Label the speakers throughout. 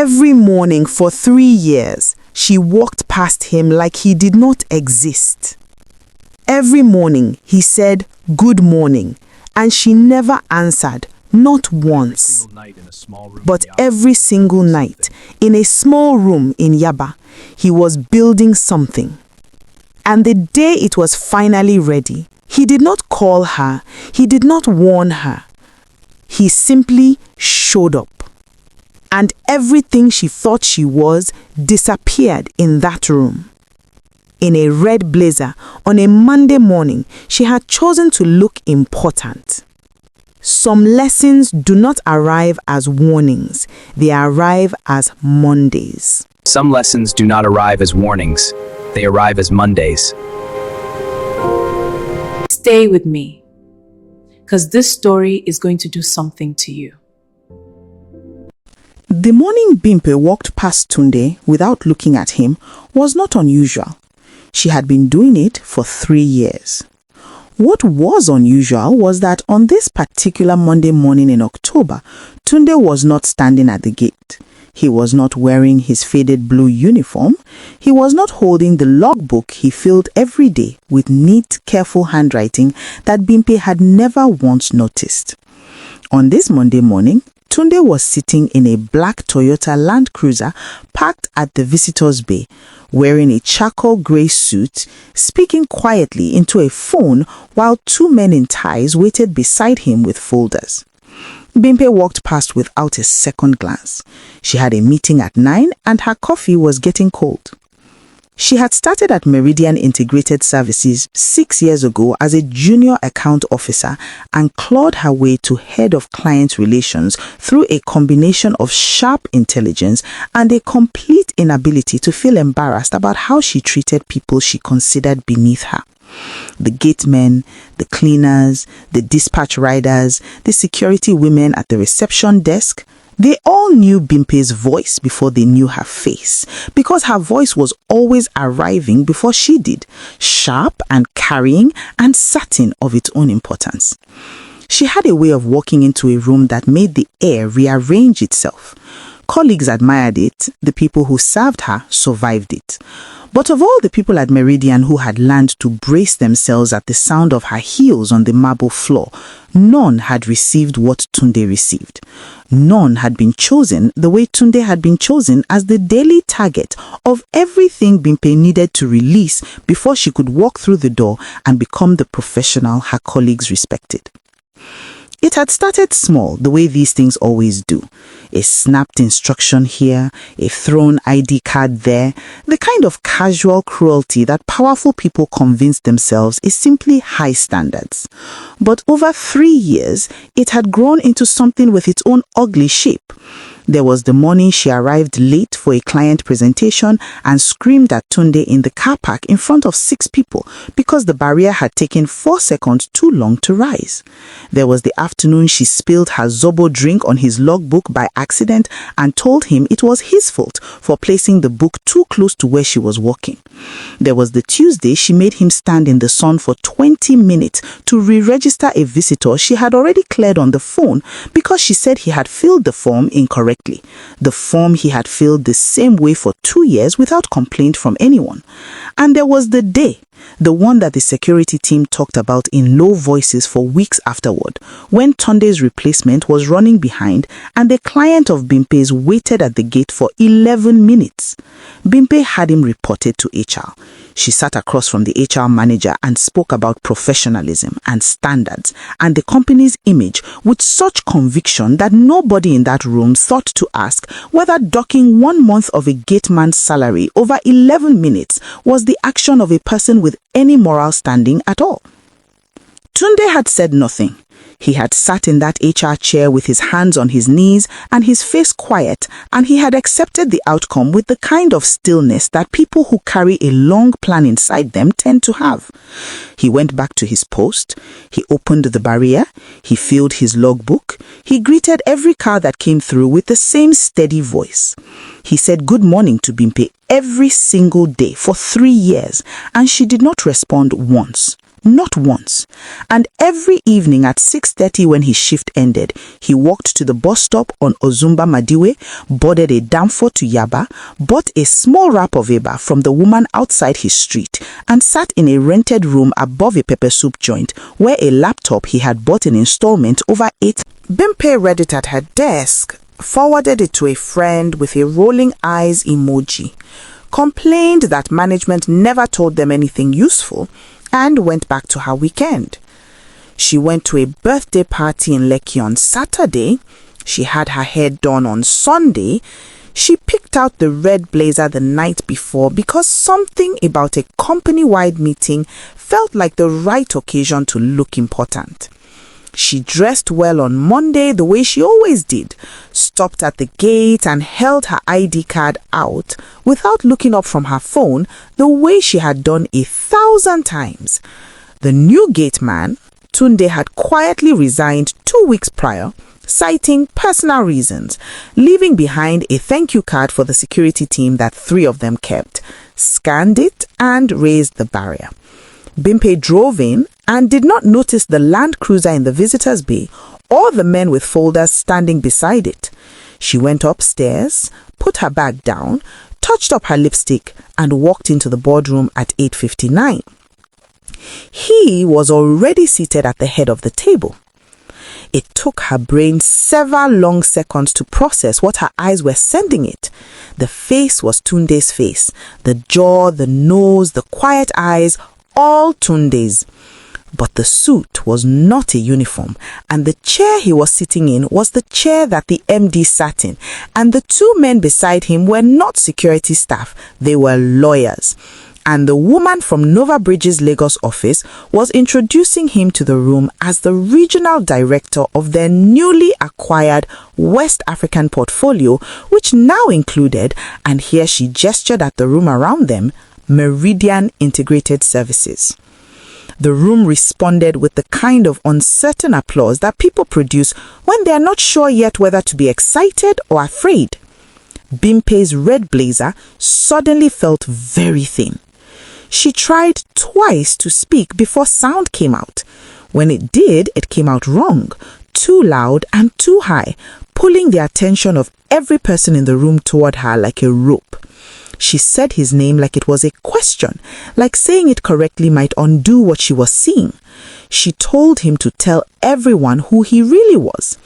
Speaker 1: Every morning for 3 years, she walked past him like he did not exist. Every morning he said, "Good morning," and she never answered, not once. But every single night, in a small room in Yaba, he was building something. And the day it was finally ready, he did not call her, he did not warn her. He simply showed up. And everything she thought she was disappeared in that room. In a red blazer, on a Monday morning, she had chosen to look important. Some lessons do not arrive as warnings, they arrive as Mondays.
Speaker 2: Some lessons do not arrive as warnings, they arrive as Mondays.
Speaker 3: Stay with me, because this story is going to do something to you.
Speaker 4: The morning Bimpe walked past Tunde without looking at him was not unusual. She had been doing it for 3 years. What was unusual was that on this particular Monday morning in October, Tunde was not standing at the gate. He was not wearing his faded blue uniform. He was not holding the logbook he filled every day with neat, careful handwriting that Bimpe had never once noticed. On this Monday morning, Tunde was sitting in a black Toyota Land Cruiser parked at the visitor's bay, wearing a charcoal grey suit, speaking quietly into a phone while 2 men in ties waited beside him with folders. Bimpe walked past without a second glance. She had a meeting at 9 and her coffee was getting cold. She had started at Meridian Integrated Services 6 years ago as a junior account officer and clawed her way to head of client relations through a combination of sharp intelligence and a complete inability to feel embarrassed about how she treated people she considered beneath her. The gatemen, the cleaners, the dispatch riders, the security women at the reception desk, they all knew Bimpe's voice before they knew her face, because her voice was always arriving before she did, sharp and carrying and certain of its own importance. She had a way of walking into a room that made the air rearrange itself. Colleagues admired it, the people who served her survived it. But of all the people at Meridian who had learned to brace themselves at the sound of her heels on the marble floor, none had received what Tunde received. None had been chosen the way Tunde had been chosen as the daily target of everything Bimpe needed to release before she could walk through the door and become the professional her colleagues respected. It had started small, the way these things always do. A snapped instruction here, a thrown ID card there, the kind of casual cruelty that powerful people convince themselves is simply high standards. But over 3 years, it had grown into something with its own ugly shape. There was the morning she arrived late for a client presentation and screamed at Tunde in the car park in front of 6 people because the barrier had taken 4 seconds too long to rise. There was the afternoon she spilled her Zobo drink on his logbook by accident and told him it was his fault for placing the book too close to where she was walking. There was the Tuesday she made him stand in the sun for 20 minutes to re-register a visitor she had already cleared on the phone because she said he had filled the form incorrectly. The form he had filled the same way for 2 years without complaint from anyone. And there was the day, the one that the security team talked about in low voices for weeks afterward, when Tunde's replacement was running behind and the client of Bimpe's waited at the gate for 11 minutes. Bimpe had him reported to HR. She sat across from the HR manager and spoke about professionalism and standards and the company's image with such conviction that nobody in that room thought to ask whether docking 1 month of a gateman's salary over 11 minutes was the action of a person with any moral standing at all. Tunde had said nothing. He had sat in that HR chair with his hands on his knees and his face quiet, and he had accepted the outcome with the kind of stillness that people who carry a long plan inside them tend to have. He went back to his post, he opened the barrier, he filled his logbook, he greeted every car that came through with the same steady voice. He said good morning to Bimpe every single day for 3 years, and she did not respond once. Not once. And every evening at 6:30 when his shift ended, he walked to the bus stop on Ozumba Madiwe, boarded a Damfo to Yaba, bought a small wrap of eba from the woman outside his street, and sat in a rented room above a pepper soup joint where a laptop he had bought in installment over 8. Bimpe read it at her desk, forwarded it to a friend with a rolling eyes emoji, complained that management never told them anything useful, and went back to her weekend. She went to a birthday party in Lekki on Saturday. She had her hair done on Sunday. She picked out the red blazer the night before because something about a company-wide meeting felt like the right occasion to look important. She dressed well on Monday the way she always did, stopped at the gate and held her ID card out without looking up from her phone the way she had done 1,000 times. The new gateman, Tunde, had quietly resigned 2 weeks prior, citing personal reasons, leaving behind a thank you card for the security team that 3 of them kept, scanned it and raised the barrier. Bimpe drove in and did not notice the Land Cruiser in the visitor's bay or the men with folders standing beside it. She went upstairs, put her bag down, touched up her lipstick, and walked into the boardroom at 8:59. He was already seated at the head of the table. It took her brain several long seconds to process what her eyes were sending it. The face was Tunde's face, the jaw, the nose, the quiet eyes, all Tunde's. But the suit was not a uniform, and the chair he was sitting in was the chair that the MD sat in, and the 2 men beside him were not security staff, they were lawyers. And the woman from Nova Bridges Lagos office was introducing him to the room as the regional director of their newly acquired West African portfolio, which now included, and here she gestured at the room around them, Meridian Integrated Services. The room responded with the kind of uncertain applause that people produce when they are not sure yet whether to be excited or afraid. Bimpe's red blazer suddenly felt very thin. She tried twice to speak before sound came out. When it did, it came out wrong, too loud and too high, pulling the attention of every person in the room toward her like a rope. She said his name like it was a question, like saying it correctly might undo what she was seeing. She told him to tell everyone who he really was.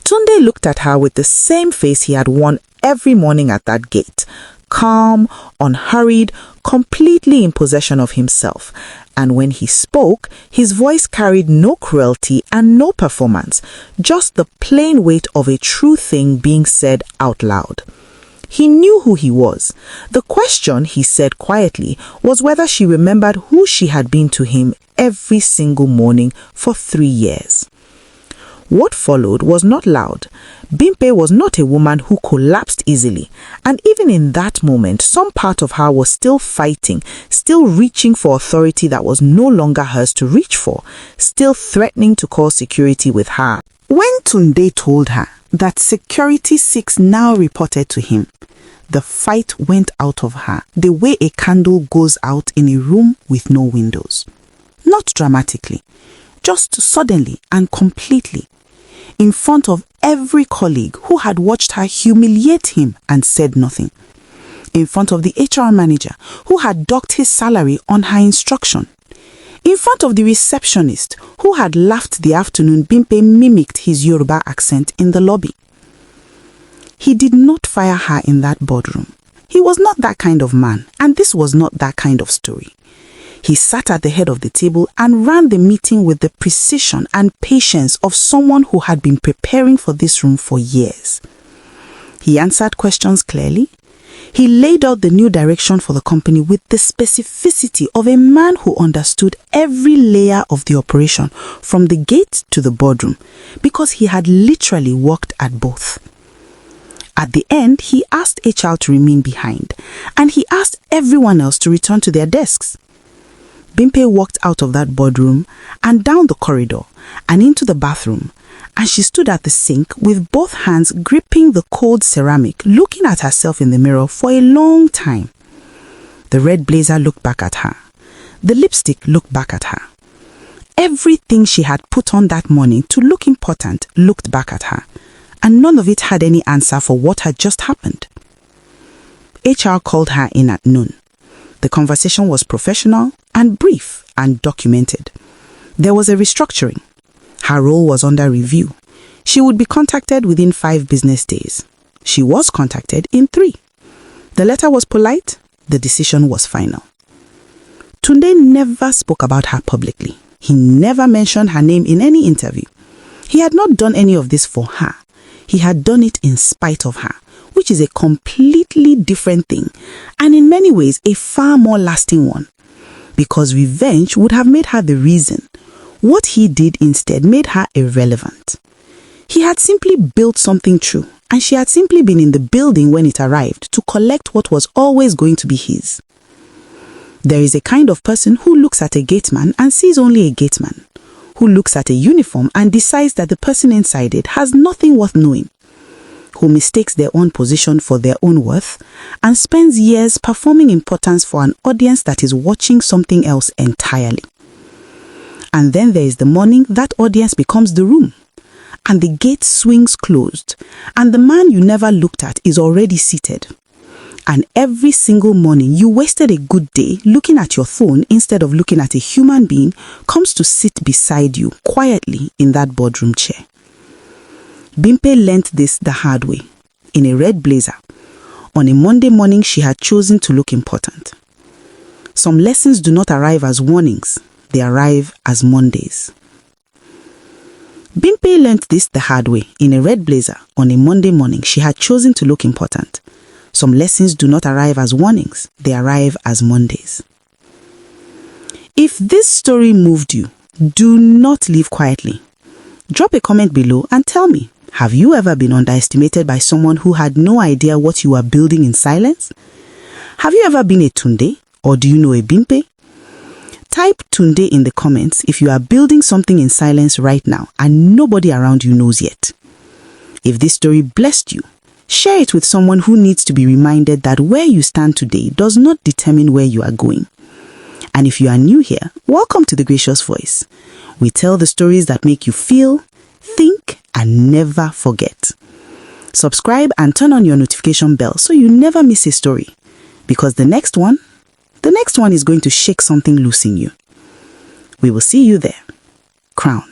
Speaker 4: Tunde looked at her with the same face he had worn every morning at that gate, calm, unhurried, completely in possession of himself. And when he spoke, his voice carried no cruelty and no performance, just the plain weight of a true thing being said out loud. He knew who he was. The question, he said quietly, was whether she remembered who she had been to him every single morning for 3 years. What followed was not loud. Bimpe was not a woman who collapsed easily, and even in that moment, some part of her was still fighting, still reaching for authority that was no longer hers to reach for, still threatening to call security with her. When Tunde told her that Security 6 now reported to him, the fight went out of her the way a candle goes out in a room with no windows. Not dramatically, just suddenly and completely, in front of every colleague who had watched her humiliate him and said nothing, in front of the HR manager who had docked his salary on her instruction, in front of the receptionist who had laughed the afternoon Bimpe mimicked his Yoruba accent in the lobby. He did not fire her in that boardroom. He was not that kind of man, and this was not that kind of story. He sat at the head of the table and ran the meeting with the precision and patience of someone who had been preparing for this room for years. He answered questions clearly. He laid out the new direction for the company with the specificity of a man who understood every layer of the operation from the gate to the boardroom, because he had literally worked at both. At the end, he asked HR to remain behind, and he asked everyone else to return to their desks. Bimpe walked out of that boardroom and down the corridor and into the bathroom, and she stood at the sink with both hands gripping the cold ceramic, looking at herself in the mirror for a long time. The red blazer looked back at her.
Speaker 1: The lipstick looked back at her. Everything she had put on that morning to look important looked back at her, and none of it had any answer for what had just happened. HR called her in at noon. The conversation was professional and brief and documented. There was a restructuring. Her role was under review. She would be contacted within 5 business days. She was contacted in 3. The letter was polite. The decision was final. Tunde never spoke about her publicly. He never mentioned her name in any interview. He had not done any of this for her. He had done it in spite of her, which is a completely different thing, and in many ways a far more lasting one. Because revenge would have made her the reason. What he did instead made her irrelevant. He had simply built something true, and she had simply been in the building when it arrived to collect what was always going to be his. There is a kind of person who looks at a gateman and sees only a gateman, who looks at a uniform and decides that the person inside it has nothing worth knowing, who mistakes their own position for their own worth and spends years performing importance for an audience that is watching something else entirely. And then there is the morning that audience becomes the room, and the gate swings closed, and the man you never looked at is already seated. And every single morning you wasted a good day looking at your phone instead of looking at a human being comes to sit beside you quietly in that boardroom chair. Bimpe learnt this the hard way, in a red blazer. On a Monday morning she had chosen to look important. Some lessons do not arrive as warnings, they arrive as Mondays. Bimpe learnt this the hard way, in a red blazer. On a Monday morning she had chosen to look important. Some lessons do not arrive as warnings, they arrive as Mondays. If this story moved you, do not leave quietly. Drop a comment below and tell me, have you ever been underestimated by someone who had no idea what you were building in silence? Have you ever been a Tunde, or do you know a Bimpe? Type Tunde in the comments if you are building something in silence right now and nobody around you knows yet. If this story blessed you, share it with someone who needs to be reminded that where you stand today does not determine where you are going. And if you are new here, welcome to The Gracious Voice. We tell the stories that make you feel, think, and never forget. Subscribe and turn on your notification bell so you never miss a story. Because the next one is going to shake something loose in you. We will see you there. Crown.